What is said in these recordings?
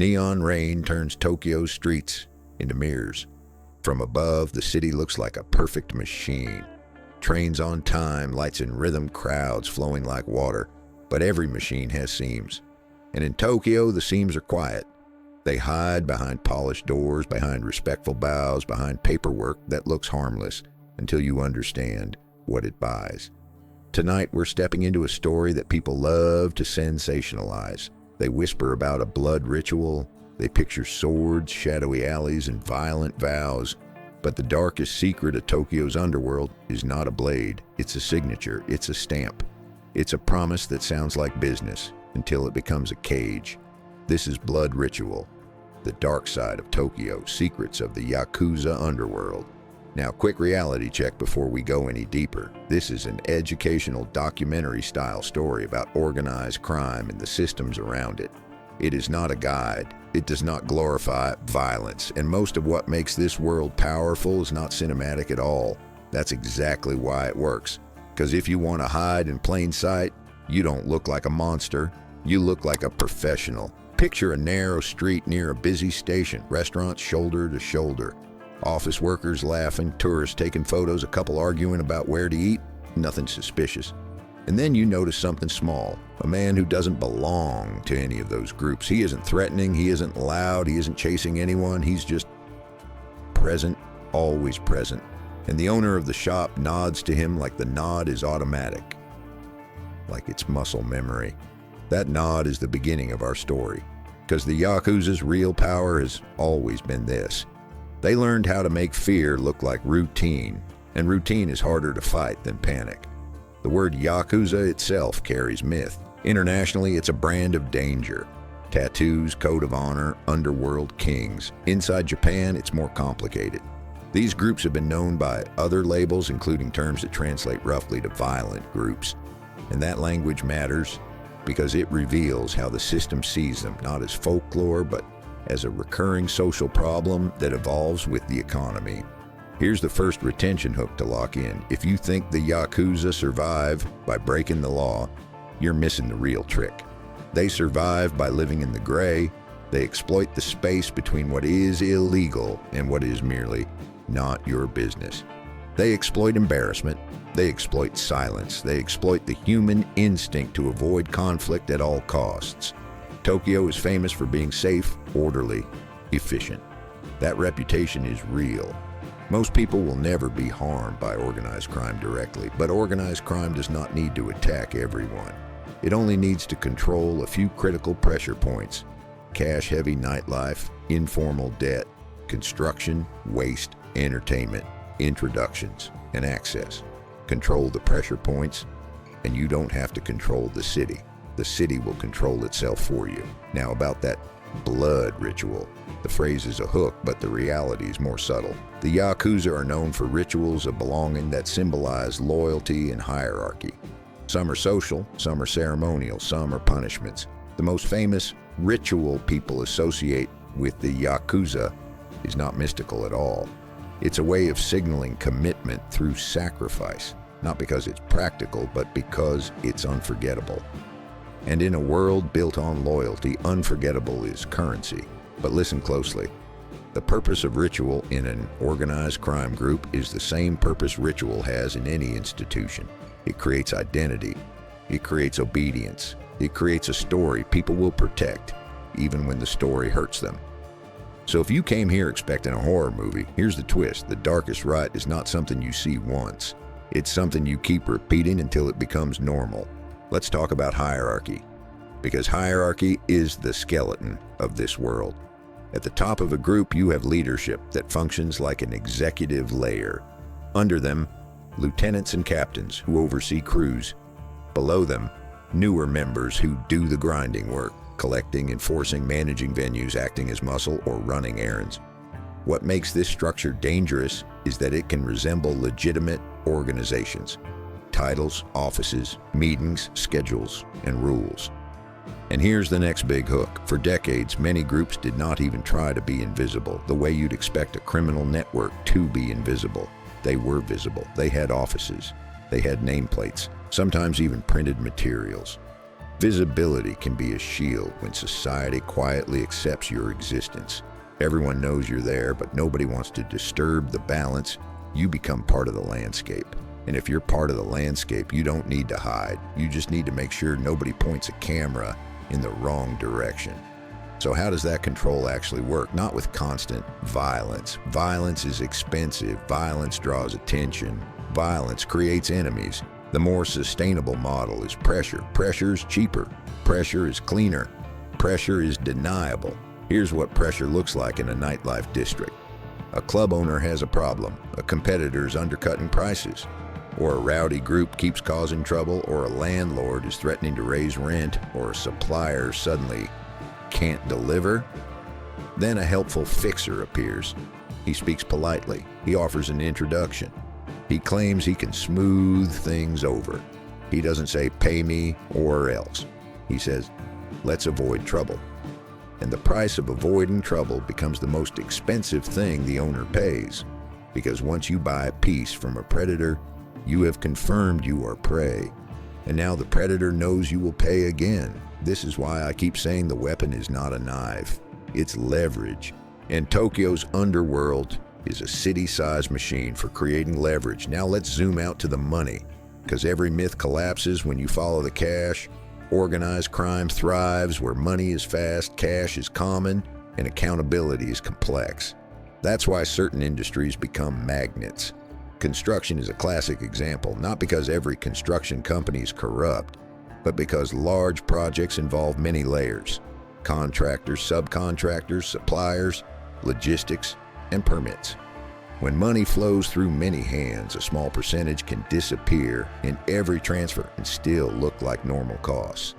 Neon rain turns Tokyo's streets into mirrors. From above, the city looks like a perfect machine. Trains on time, lights in rhythm, crowds flowing like water. But every machine has seams. And in Tokyo, the seams are quiet. They hide behind polished doors, behind respectful bows, behind paperwork that looks harmless until you understand what it buys. Tonight, we're stepping into a story that people love to sensationalize. They whisper about a blood ritual. They picture swords, shadowy alleys, and violent vows. But the darkest secret of Tokyo's underworld is not a blade. It's a signature. It's a stamp. It's a promise that sounds like business until it becomes a cage. This is Blood Ritual, the dark side of Tokyo, secrets of the Yakuza underworld. Now, quick reality check before we go any deeper. This is an educational documentary-style story about organized crime and the systems around it. It is not a guide. It does not glorify violence, and most of what makes this world powerful is not cinematic at all. That's exactly why it works. Because if you want to hide in plain sight, you don't look like a monster. You look like a professional. Picture a narrow street near a busy station, restaurants shoulder to shoulder. Office workers laughing, tourists taking photos, a couple arguing about where to eat. Nothing suspicious. And then you notice something small, a man who doesn't belong to any of those groups. He isn't threatening, he isn't loud, he isn't chasing anyone, he's just present, always present. And the owner of the shop nods to him like the nod is automatic, like it's muscle memory. That nod is the beginning of our story, because the Yakuza's real power has always been this. They learned how to make fear look like routine, and routine is harder to fight than panic. The word Yakuza itself carries myth. Internationally, it's a brand of danger. Tattoos, code of honor, underworld kings. Inside Japan, it's more complicated. These groups have been known by other labels, including terms that translate roughly to violent groups. And that language matters because it reveals how the system sees them, not as folklore, but as a recurring social problem that evolves with the economy. Here's the first retention hook to lock in. If you think the Yakuza survive by breaking the law, you're missing the real trick. They survive by living in the gray. They exploit the space between what is illegal and what is merely not your business. They exploit embarrassment. They exploit silence. They exploit the human instinct to avoid conflict at all costs. Tokyo is famous for being safe, orderly, efficient. That reputation is real. Most people will never be harmed by organized crime directly, but organized crime does not need to attack everyone. It only needs to control a few critical pressure points: cash-heavy nightlife, informal debt, construction, waste, entertainment, introductions, and access. Control the pressure points, and you don't have to control the city. The city will control itself for you. Now about that blood ritual. The phrase is a hook, but the reality is more subtle. The Yakuza are known for rituals of belonging that symbolize loyalty and hierarchy. Some are social, some are ceremonial, some are punishments. The most famous ritual people associate with the Yakuza is not mystical at all. It's a way of signaling commitment through sacrifice, not because it's practical, but because it's unforgettable. And in a world built on loyalty, unforgettable is currency. But listen closely. The purpose of ritual in an organized crime group is the same purpose ritual has in any institution. It creates identity. It creates obedience. It creates a story people will protect, even when the story hurts them. So if you came here expecting a horror movie, here's the twist. The darkest rite is not something you see once. It's something you keep repeating until it becomes normal. Let's talk about hierarchy, because hierarchy is the skeleton of this world. At the top of a group, you have leadership that functions like an executive layer. Under them, lieutenants and captains who oversee crews. Below them, newer members who do the grinding work, collecting, enforcing, managing venues, acting as muscle, or running errands. What makes this structure dangerous is that it can resemble legitimate organizations. Titles, offices, meetings, schedules, and rules. And here's the next big hook. For decades, many groups did not even try to be invisible, the way you'd expect a criminal network to be invisible. They were visible. They had offices. They had nameplates, sometimes even printed materials. Visibility can be a shield when society quietly accepts your existence. Everyone knows you're there, but nobody wants to disturb the balance. You become part of the landscape. And if you're part of the landscape, you don't need to hide. You just need to make sure nobody points a camera in the wrong direction. So how does that control actually work? Not with constant violence. Violence is expensive. Violence draws attention. Violence creates enemies. The more sustainable model is pressure. Pressure is cheaper. Pressure is cleaner. Pressure is deniable. Here's what pressure looks like in a nightlife district. A club owner has a problem. A competitor's undercutting prices. Or a rowdy group keeps causing trouble. Or a landlord is threatening to raise rent. Or a supplier suddenly can't deliver. Then a helpful fixer appears. He speaks politely. He offers an introduction. He claims he can smooth things over. He doesn't say, "Pay me or else." He says, "Let's avoid trouble." And the price of avoiding trouble becomes the most expensive thing the owner pays. Because once you buy peace from a predator, you have confirmed you are prey. And now the predator knows you will pay again. This is why I keep saying the weapon is not a knife. It's leverage. And Tokyo's Underworld is a city-sized machine for creating leverage. Now let's zoom out to the money, because every myth collapses when you follow the cash. Organized crime thrives where money is fast, cash is common, and accountability is complex. That's why certain industries become magnets. Construction is a classic example, not because every construction company is corrupt, but because large projects involve many layers: contractors, subcontractors, suppliers, logistics, and permits. When money flows through many hands, a small percentage can disappear in every transfer and still look like normal costs.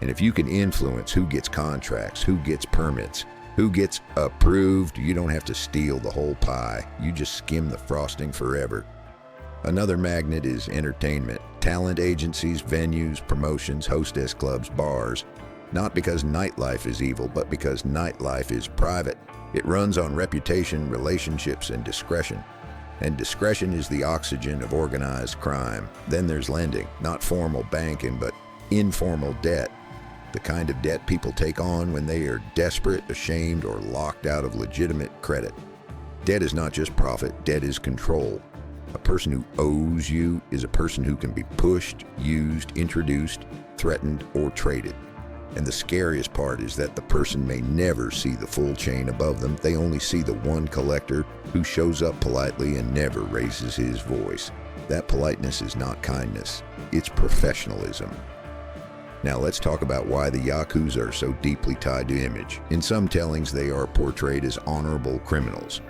And if you can influence who gets contracts, who gets permits, who gets approved, you don't have to steal the whole pie. You just skim the frosting forever. Another magnet is entertainment. Talent agencies, venues, promotions, hostess clubs, bars. Not because nightlife is evil, but because nightlife is private. It runs on reputation, relationships, and discretion. And discretion is the oxygen of organized crime. Then there's lending, not formal banking, but informal debt. The kind of debt people take on when they are desperate, ashamed, or locked out of legitimate credit. Debt is not just profit, debt is control. A person who owes you is a person who can be pushed, used, introduced, threatened, or traded. And the scariest part is that the person may never see the full chain above them. They only see the one collector who shows up politely and never raises his voice. That politeness is not kindness, it's professionalism. Now let's talk about why the Yakuza are so deeply tied to image. In some tellings, they are portrayed as honorable criminals,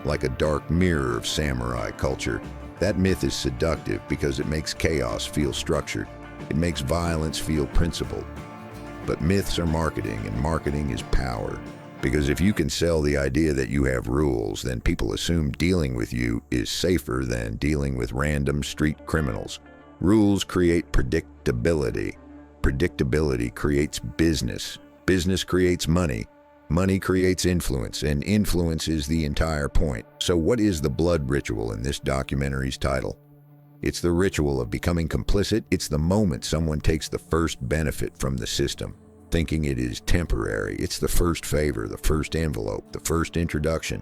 like a dark mirror of samurai culture. That myth is seductive because it makes chaos feel structured. It makes violence feel principled. But myths are marketing, and marketing is power. Because if you can sell the idea that you have rules, then people assume dealing with you is safer than dealing with random street criminals. Rules create predictability. Predictability creates business. Business creates money. Money creates influence, and influence is the entire point. So what is the blood ritual in this documentary's title? It's the ritual of becoming complicit. It's the moment someone takes the first benefit from the system, thinking it is temporary. It's the first favor, the first envelope, the first introduction.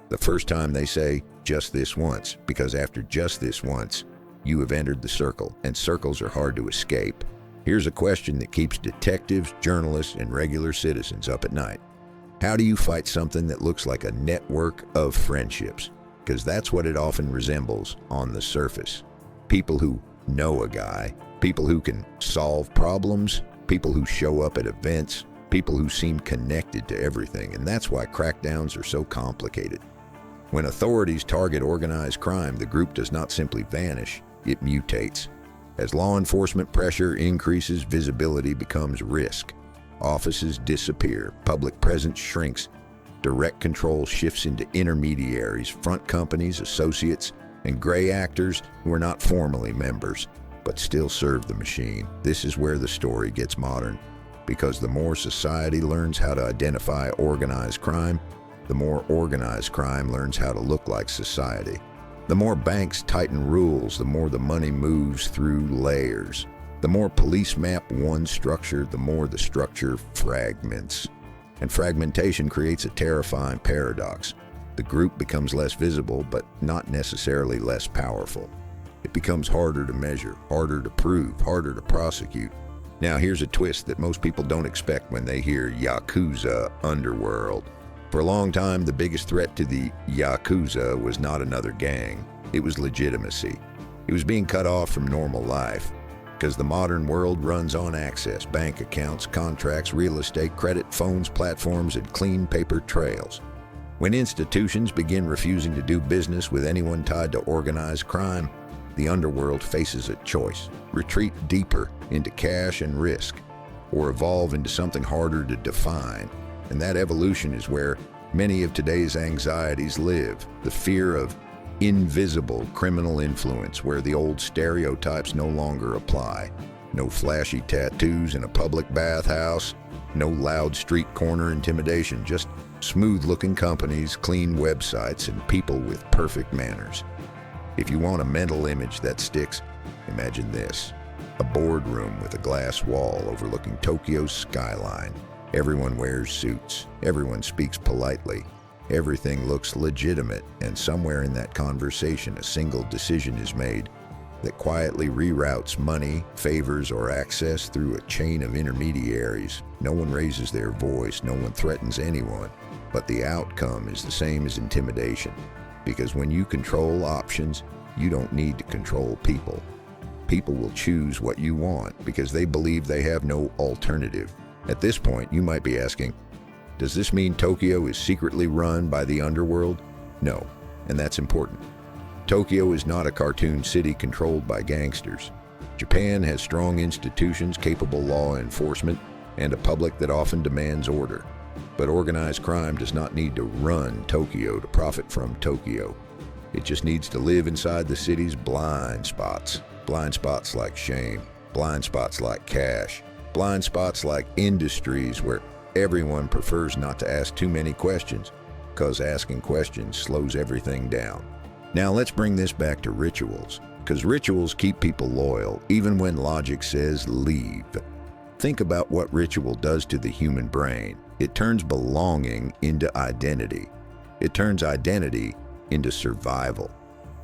The first time they say, "just this once," because after just this once, you have entered the circle, and circles are hard to escape. Here's a question that keeps detectives, journalists, and regular citizens up at night. How do you fight something that looks like a network of friendships? Because that's what it often resembles on the surface. People who know a guy, people who can solve problems, people who show up at events, people who seem connected to everything, and that's why crackdowns are so complicated. When authorities target organized crime, the group does not simply vanish, it mutates. As law enforcement pressure increases, visibility becomes risk. Offices disappear, public presence shrinks, direct control shifts into intermediaries, front companies, associates, and gray actors who are not formally members, but still serve the machine. This is where the story gets modern, because the more society learns how to identify organized crime, the more organized crime learns how to look like society. The more banks tighten rules, the more the money moves through layers. The more police map one structure, the more the structure fragments. And fragmentation creates a terrifying paradox. The group becomes less visible, but not necessarily less powerful. It becomes harder to measure, harder to prove, harder to prosecute. Now here's a twist that most people don't expect when they hear Yakuza, Underworld. For a long time, the biggest threat to the Yakuza was not another gang. It was legitimacy. It was being cut off from normal life. Because the modern world runs on access, bank accounts, contracts, real estate, credit, phones, platforms, and clean paper trails. When institutions begin refusing to do business with anyone tied to organized crime, the underworld faces a choice: retreat deeper into cash and risk, or evolve into something harder to define. And that evolution is where many of today's anxieties live: the fear of invisible criminal influence, where the old stereotypes no longer apply. No flashy tattoos in a public bathhouse, no loud street corner intimidation, just smooth-looking companies, clean websites, and people with perfect manners. If you want a mental image that sticks, imagine this: a boardroom with a glass wall overlooking Tokyo's skyline. Everyone wears suits, everyone speaks politely, everything looks legitimate, and somewhere in that conversation a single decision is made that quietly reroutes money, favors, or access through a chain of intermediaries. No one raises their voice, no one threatens anyone, but the outcome is the same as intimidation. Because when you control options, you don't need to control people. People will choose what you want because they believe they have no alternative. At this point, you might be asking, does this mean Tokyo is secretly run by the underworld? No, and that's important. Tokyo is not a cartoon city controlled by gangsters. Japan has strong institutions, capable law enforcement, and a public that often demands order. But organized crime does not need to run Tokyo to profit from Tokyo. It just needs to live inside the city's blind spots. Blind spots like shame, blind spots like cash, blind spots like industries where everyone prefers not to ask too many questions, because asking questions slows everything down. Now let's bring this back to rituals, because rituals keep people loyal, even when logic says leave. Think about what ritual does to the human brain. It turns belonging into identity. It turns identity into survival.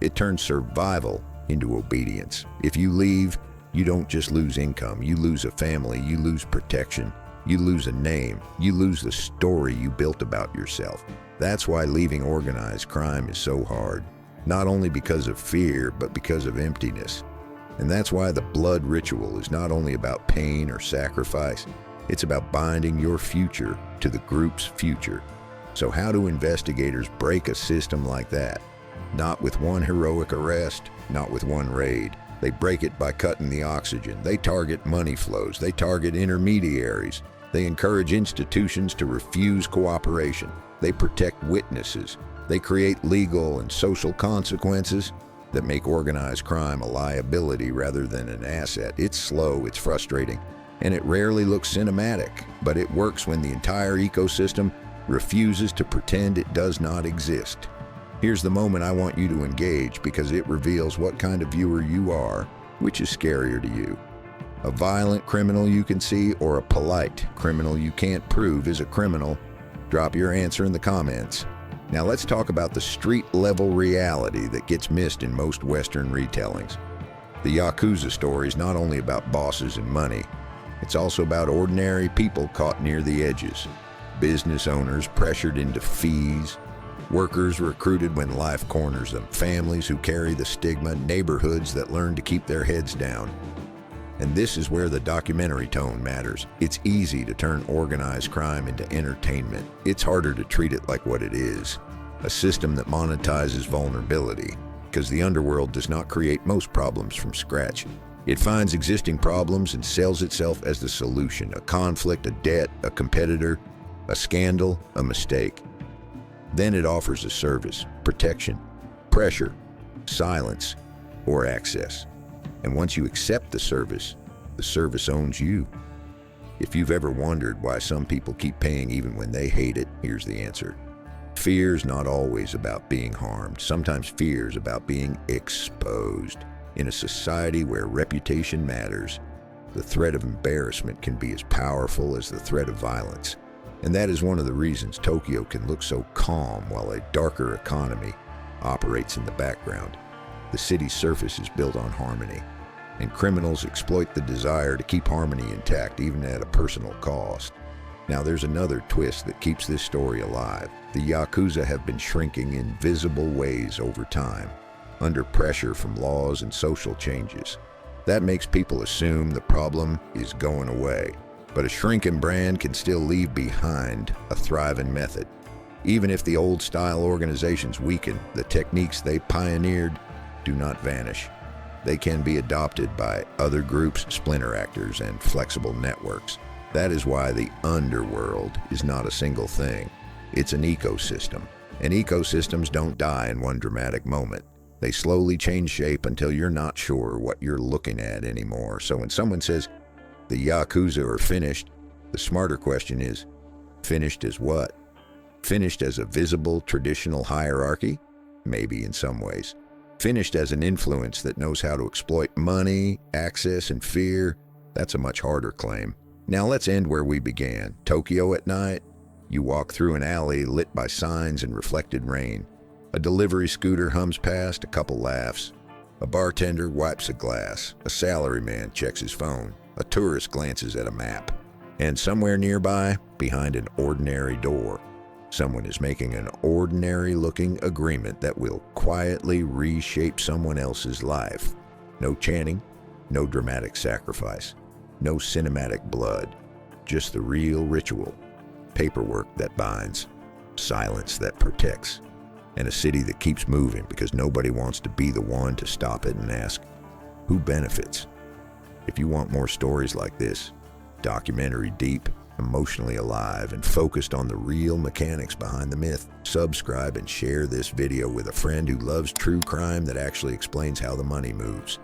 It turns survival into obedience. If you leave, you don't just lose income, you lose a family, you lose protection, you lose a name, you lose the story you built about yourself. That's why leaving organized crime is so hard. Not only because of fear, but because of emptiness. And that's why the blood ritual is not only about pain or sacrifice, it's about binding your future to the group's future. So how do investigators break a system like that? Not with one heroic arrest, not with one raid. They break it by cutting the oxygen. They target money flows. They target intermediaries. They encourage institutions to refuse cooperation. They protect witnesses. They create legal and social consequences that make organized crime a liability rather than an asset. It's slow, it's frustrating, and it rarely looks cinematic, but it works when the entire ecosystem refuses to pretend it does not exist. Here's the moment I want you to engage because it reveals what kind of viewer you are. Which is scarier to you? A violent criminal you can see, or a polite criminal you can't prove is a criminal? Drop your answer in the comments. Now let's talk about the street-level reality that gets missed in most Western retellings. The Yakuza story is not only about bosses and money, it's also about ordinary people caught near the edges. Business owners pressured into fees, workers recruited when life corners them, families who carry the stigma, neighborhoods that learn to keep their heads down. And this is where the documentary tone matters. It's easy to turn organized crime into entertainment. It's harder to treat it like what it is, a system that monetizes vulnerability, because the underworld does not create most problems from scratch. It finds existing problems and sells itself as the solution: a conflict, a debt, a competitor, a scandal, a mistake. Then it offers a service: protection, pressure, silence, or access. And once you accept the service owns you. If you've ever wondered why some people keep paying even when they hate it, here's the answer. Fear's not always about being harmed. Sometimes fear's about being exposed. In a society where reputation matters, The threat of embarrassment can be as powerful as the threat of violence. And that is one of the reasons Tokyo can look so calm while a darker economy operates in the background. The city's surface is built on harmony, and criminals exploit the desire to keep harmony intact even at a personal cost. Now there's another twist that keeps this story alive. The Yakuza have been shrinking in visible ways over time, under pressure from laws and social changes. That makes people assume the problem is going away. But a shrinking brand can still leave behind a thriving method. Even if the old-style organizations weaken, the techniques they pioneered do not vanish. They can be adopted by other groups, splinter actors, and flexible networks. That is why the Underworld is not a single thing. It's an ecosystem. And ecosystems don't die in one dramatic moment. They slowly change shape until you're not sure what you're looking at anymore. So when someone says, the Yakuza are finished, the smarter question is, finished as what? Finished as a visible, traditional hierarchy? Maybe in some ways. Finished as an influence that knows how to exploit money, access, and fear? That's a much harder claim. Now let's end where we began. Tokyo at night? You walk through an alley lit by signs and reflected rain. A delivery scooter hums past, a couple laughs. A bartender wipes a glass. A salaryman checks his phone. A tourist glances at a map. And somewhere nearby, behind an ordinary door, someone is making an ordinary-looking agreement that will quietly reshape someone else's life. No chanting, no dramatic sacrifice, no cinematic blood, just the real ritual, paperwork that binds, silence that protects, and a city that keeps moving because nobody wants to be the one to stop it and ask, who benefits? If you want more stories like this, documentary deep, emotionally alive, and focused on the real mechanics behind the myth, subscribe and share this video with a friend who loves true crime that actually explains how the money moves.